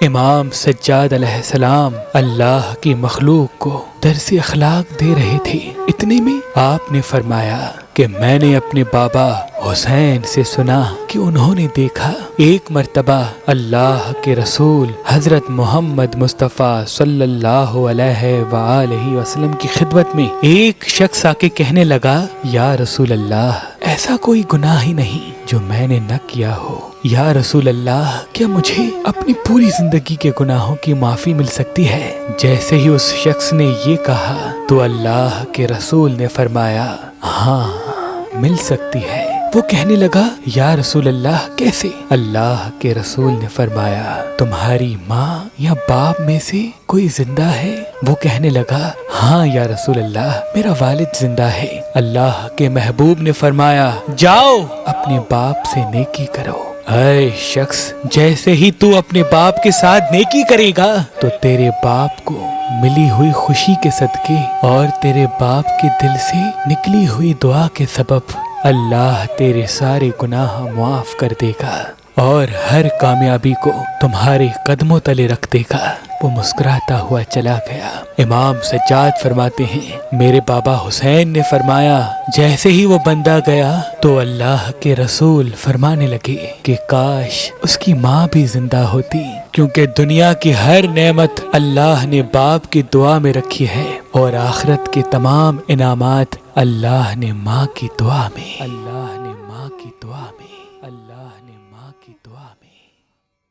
امام سجاد علیہ السلام اللہ کی مخلوق کو درس اخلاق دے رہے تھے۔ اتنے میں آپ نے فرمایا کہ میں نے اپنے بابا حسین سے سنا کہ انہوں نے دیکھا ایک مرتبہ اللہ کے رسول حضرت محمد مصطفیٰ صلی اللہ علیہ وآلہ وسلم کی خدمت میں ایک شخص آ کے کہنے لگا، یا رسول اللہ، ایسا کوئی گناہ ہی نہیں جو میں نے نہ کیا ہو۔ یا رسول اللہ، کیا مجھے اپنی پوری زندگی کے گناہوں کی معافی مل سکتی ہے؟ جیسے ہی اس شخص نے یہ کہا تو اللہ کے رسول نے فرمایا، ہاں مل سکتی ہے۔ وہ کہنے لگا، یا رسول اللہ کیسے؟ اللہ کے رسول نے فرمایا، تمہاری ماں یا باپ میں سے کوئی زندہ ہے؟ وہ کہنے لگا، ہاں یا رسول اللہ، میرا والد زندہ ہے۔ اللہ کے محبوب نے فرمایا، جاؤ اپنے باپ سے نیکی کرو۔ اے شخص، جیسے ہی تو اپنے باپ کے ساتھ نیکی کرے گا تو تیرے باپ کو ملی ہوئی خوشی کے صدقے اور تیرے باپ کے دل سے نکلی ہوئی دعا کے سبب اللہ تیرے سارے گناہ معاف کر دے گا اور ہر کامیابی کو تمہارے قدموں تلے رکھ دے گا۔ وہ مسکراتا ہوا چلا گیا۔ امام سجاد فرماتے ہیں، میرے بابا حسین نے فرمایا، جیسے ہی وہ بندہ گیا تو اللہ کے رسول فرمانے لگے کہ کاش اس کی ماں بھی زندہ ہوتی، کیونکہ دنیا کی ہر نعمت اللہ نے باپ کی دعا میں رکھی ہے اور آخرت کے تمام انعامات اللہ نے ماں کی دعا میں۔ اللہ